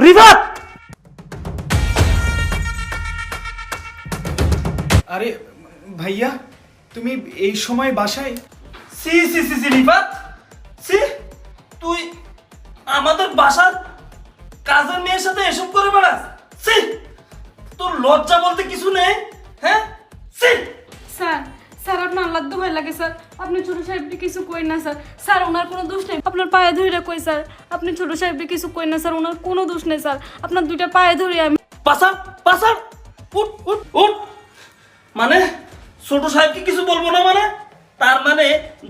রিফাত! আরে ভাইয়া, তুমি এই সময় বাসায়? সি সি সি সি রিফাত, সি তুই আমাদের বাসার কাজের মেয়ের সাথে এসব করে বেড়াস? সি, তোর লজ্জা বলতে কিছু নেই? হ্যাঁ, সি। স্যার স্যার আপনার আল্লাহ দোহাই লাগে স্যার, আপনি ছোট সাহেবকে কিছু কই না স্যার। স্যার ওনার কোনো দোষ নেই, আপনার পায়ে ধরে কই স্যার, আপনি ছোট সাহেবকে কিছু কই না স্যার, ওনার কোনো দোষ নেই স্যার, আপনার দুইটা পায়ে ধরে আমি। পাসার পাসার, উঠ উঠ উঠ। মানে ছোট সাহেবকে কিছু বলবো না মানে? তার মানে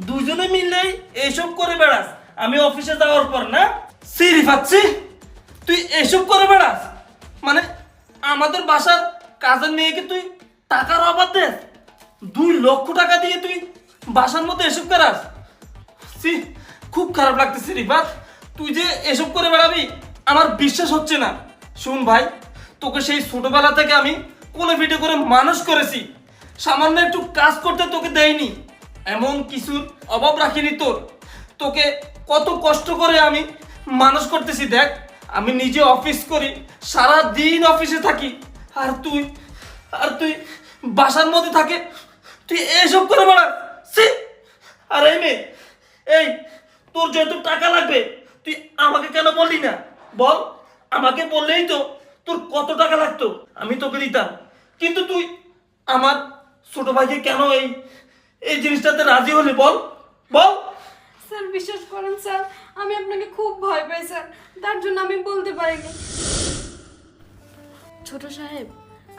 দুজনে মিলে এইসব করে বেড়াস আমি অফিসে যাওয়ার পর, না? সি রিফাত, সি, তুই এসব করে বেড়াস? মানে আমাদের বাসার কাজের মেয়েকে তুই টাকার অভাব দেস? 2 লক্ষ টাকা দিয়ে তুই বাসার মধ্যে এসব করাস? সি, খুব খারাপ লাগতেছে রিফাত, তুই যে এসব করে বেড়াবি আমার বিশ্বাস হচ্ছে না। শুন ভাই, তোকে সেই ছোটবেলা থেকে আমি কোলে পিঠে করে মানুষ করেছি, সামান্য একটু কাজ করতে তোকে দেয়নি, এমন কিছুর অভাব রাখিনি তোর। তোকে কত কষ্ট করে আমি মানুষ করতেছি দেখ, আমি নিজে অফিস করি, সারা দিন অফিসে থাকি, আর তুই বাসার মধ্যে থাকে তুই এসব করে বেড়া। সি! আর এই মেয়ে, এই তোর যেহেতু টাকা লাগবে তুই আমাকে কেন বললি না? বল, আমাকে বললেই তো তোর কত টাকা লাগতো আমি তোকে দিতাম, কিন্তু তুই আমার ছোট ভাইকে কেন এই জিনিসটাতে রাজি হলি? বল বল। স্যার বিশ্বাস করেন স্যার, আমি আপনাকে খুব ভয় পাই স্যার, তার জন্য আমি বলতে পারিনি। ছোট সাহেব,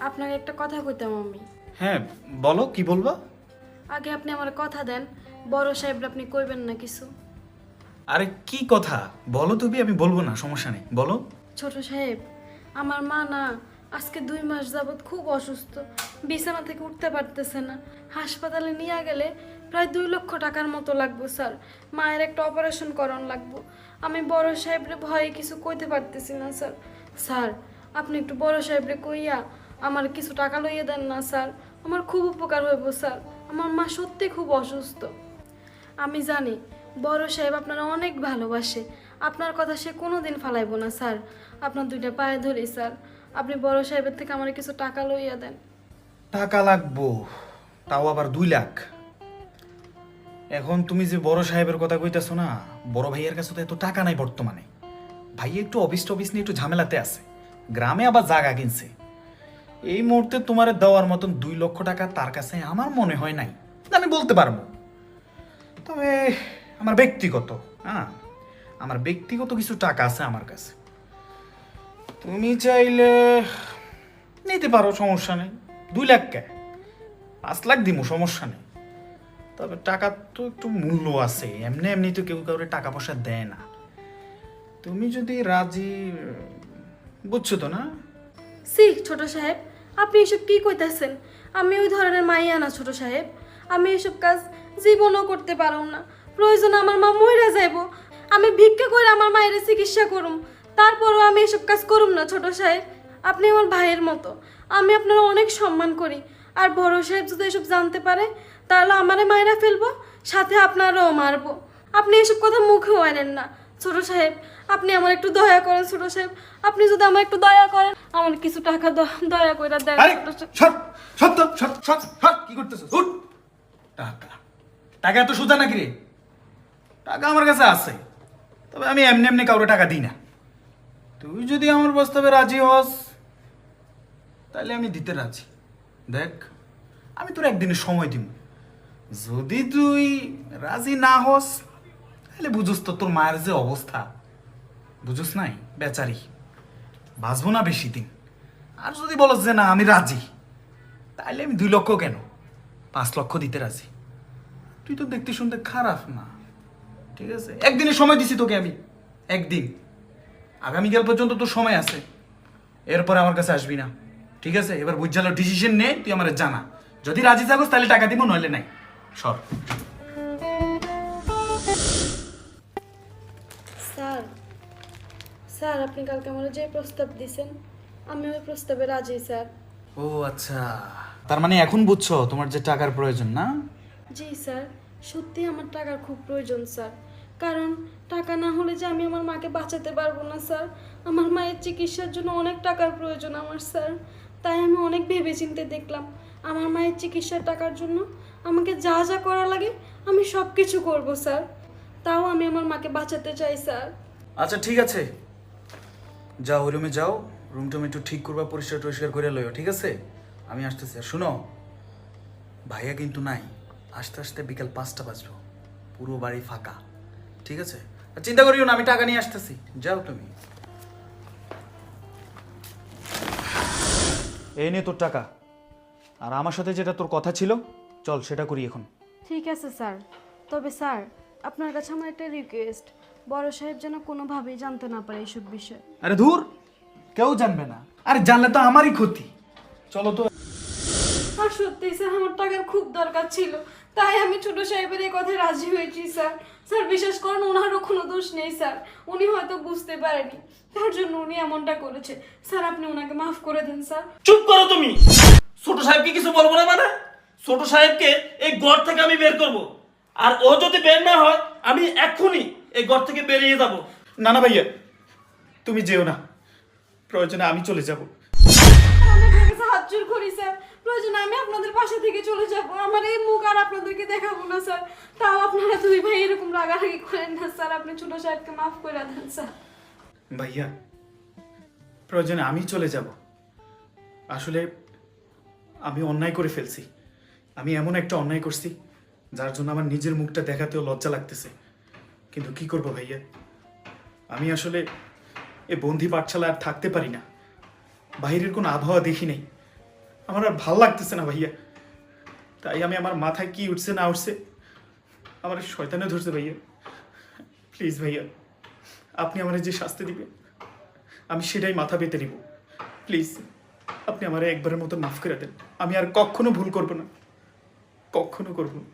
আপনাকে একটা কথা কইতাম আমি। হ্যাঁ বলো, কি বলবা? আগে আপনি আমার কথা দেন, বড় সাহেব আপনি কইবেন না কিছু। আরে কি কথা বলো তুমি, আমি বলবো না, সমস্যা নেই, বলো। ছোট সাহেব, আমার মা না আজকে 2 মাস যাবত খুব অসুস্থ, বিছানা থেকে উঠতে পারতেছে না, হাসপাতালে নিয়ে গেলে প্রায় 2 লক্ষ টাকার মতো লাগবে স্যার, মায়ের একটা অপারেশন করান লাগবে। আমি বড় সাহেবরে ভয়ে কিছু কইতে পারতেছি না স্যার। স্যার আপনি একটু বড় সাহেবরে কইয়া আমার কিছু টাকা লইয়া দেন না স্যার, আমার খুব উপকার হইব স্যার, আমার মা সত্যি খুব অসুস্থ। আমি জানি বড় সাহেব আপনারা অনেক ভালোবাসে, আপনার কথা সে কোনোদিন ফালাইব না স্যার, আপনার দুইটা পায়ে ধরি স্যার, আপনি বড় সাহেবের থেকে আমার কিছু টাকা লইয়া দেন। টাকা লাগবো, তাও আবার 2 লাখ? এখন তুমি যে বড় সাহেবের কথা কইতাছো না, বড় ভাইয়ের কাছে তো এত টাকা নাই বর্তমানে। ভাই একটু অফিস টফিস নিয়ে একটু ঝামেলাতে আছে, গ্রামে আবার জায়গা কিনছে। এই মুহূর্তে তোমার দেওয়ার মতন 2 লক্ষ টাকা তার কাছে আমার মনে হয় নাই, আমি বলতে পারবো। তবে আমার ব্যক্তিগত, আমার ব্যক্তিগত কিছু টাকা আছে আমার কাছে, তুমি চাইলে নিতে পারো, সমস্যা নেই। 2 লাখ কে 5 লাখ দিমু, সমস্যা নেই। তবে টাকার তো একটু মূল্য আছে, এমনি এমনি তো কেউ কাউরে টাকা পয়সা দেয় না। তুমি যদি রাজি, বুঝছো তো না? সি ছোট সাহেব, আপনি এসব কি কইতাছেন? আমি ওই ধরনের মাইয়া না ছোট সাহেব, আমি এসব কাজ জীবনও করতে পারব না। প্রয়োজন আমার মা মইরা যাইব, আমি ভিক্ষা করে আমার মায়ের চিকিৎসা করুম, তারপরও আমি এসব কাজ করুম না ছোট সাহেব। আপনি আমার ভাইয়ের মতো, আমি আপনার অনেক সম্মান করি, আর বড় সাহেব যদি এসব জানতে পারে তাহলে আমারে মায়েরা ফেলবো, সাথে আপনারও মারবো। আপনি এসব কথা মুখেও আনেন না ছোট সাহেব, আপনি আমার একটু দয়া করেন ছোট সাহেব, আপনি যদি আমার একটু দয়া করেন, আমার কিছু টাকা দয়া করে দেন আরে ছোট সাহেব। সর সর তো, সর সর সর, কি করতেছিস? উঠ। টাকা টাকা এত সোজা নাকি রে? টাকা আমার কাছে আছে, তবে আমি এমনি এমনি কাউরে টাকা দিই না। তুই যদি আমার প্রস্তাবে রাজি হস তাহলে আমি দিতে রাজি। দেখ, আমি তোর একদিনের সময় দিব, যদি তুই রাজি না হস তাহলে বুঝুস তো তোর মায়ের যে অবস্থা, বুঝুস নাই, বেচারি বাঁচবো না বেশি দিন। আর যদি বলস যে না আমি রাজি, তাহলে আমি 2 লক্ষ কেন 5 লক্ষ দিতে রাজি। তুই তো দেখতে শুনতে খারাপ না, ঠিক আছে? একদিনের সময় দিছি তোকে আমি, একদিন, আগামীকাল পর্যন্ত তোর সময় আছে, এরপরে আমার কাছে আসবি না, ঠিক আছে? এবার বুঝালো ডিসিশন নে, তুই আমার জানা, যদি রাজি থাকস তাহলে টাকা দিব, নইলে নাই, সর। স্যার স্যার আপনি কালকে আমার যে প্রস্তাব দিয়েছেন আমি ওই প্রস্তাবে রাজি স্যার। ও আচ্ছা, তার মানে এখন বুঝছো তোমার যে টাকার প্রয়োজন, না? জি স্যার, সত্যি আমার টাকার খুব প্রয়োজন স্যার, কারণ টাকা না হলে যে আমি আমার মাকে বাঁচাতে পারবো না স্যার। আমার মায়ের চিকিৎসার জন্য অনেক টাকার প্রয়োজন আমার স্যার। তাই আমি অনেক ভেবেচিন্তে দেখলাম আমার মায়ের চিকিৎসার টাকার জন্য আমাকে যা যা করা লাগে আমি সব কিছু করবো স্যার। তাও আমি আমার মাকে বাঁচাতে চাই স্যার। আচ্ছা ঠিক আছে, যাও ওই রুমে যাও, রুম টুম একটু ঠিক করবা, পরিষ্কার টরিষ্কার করে লইও, ঠিক আছে? আমি আসতেছি। আর শুনো, ভাইয়া কিন্তু নাই, আস্তে আস্তে বিকাল 5টা বাজবো, পুরো বাড়ি ফাঁকা, ঠিক আছে? আর চিন্তা করিও না, আমি টাকা নিয়ে আসতেছি, যাও তুমি। এই নে তোর টাকা, আর আমার সাথে যেটা তোর কথা ছিল চল সেটা করি এখন। ঠিক আছে স্যার, তবে স্যার আপনার কাছে আমার একটা রিকোয়েস্ট, বড় সাহেব যেন কোনোভাবেই জানতে না পারে এইসব বিষয়। আরে ধুর, কেউ জানবে না, আরে জানলে তো আমারই ক্ষতি। চলো তো। আর সত্যি স্যার আমার টাকার খুব দরকার ছিল, তাই আমি ছোট সাহেবের এই কথায় রাজি হয়েছি স্যার। স্যার বিশ্বাস করেন, ওনারও কোনো দোষ নেই স্যার, উনি হয়তো বুঝতে পারেনি, তার জন্য উনি এমনটা করেছে। স্যার আপনি ওনাকে মাফ করে দেন স্যার। চুপ করো তুমি। ছোট সাহেবকে কিছু বলবো না মানে? ছোট সাহেবকে এই ঘর থেকে আমি বের করব, আর ও যদি বের না হয় আমি এক্ষুনি এই ঘর থেকে বেরিয়ে যাব। না না ভাইয়া, তুমি যেও না, প্রয়োজনে আমি চলে যাব। আমি আপনার কাছে হাত জোড় করি স্যার, প্রয়োজনে আমি আপনাদের পাশে থেকে চলে যাব, আমার এই মুখ আর আপনাদেরকে দেখাবো না স্যার। তাও আপনারা দুই ভাই এরকম রাগারাগি করেন না স্যার, আপনি ছোট সাহেবকে মাফ করে দেন স্যার। ভাইয়া, প্রয়োজনে আমি চলে যাব। আসলে আমি অন্যায় করে ফেলছি, আমি এমন একটা অন্যায় করছি যার জন্য আমার নিজের মুখটা দেখাতেও লজ্জা লাগতেছে। কিন্তু কি করব ভাইয়া, আমি আসলে এই বন্দি পাঠশালা আর থাকতে পারি না, বাইরের কোনো আবহাওয়া দেখি নাই, আমার আর ভাল লাগতেছে না ভাইয়া। তাই আমি, আমার মাথায় কি উঠছে না উঠছে আমার শয়তানে ধরছে ভাইয়া। প্লিজ ভাইয়া, আপনি আমার যে শাস্তি দিবেন আমি সেটাই মাথা পেতে নিব। প্লিজ আপনি আমার একবারের মতো মাফ করে দেন, আমি আর কখনো ভুল করব না, কখনো করব না।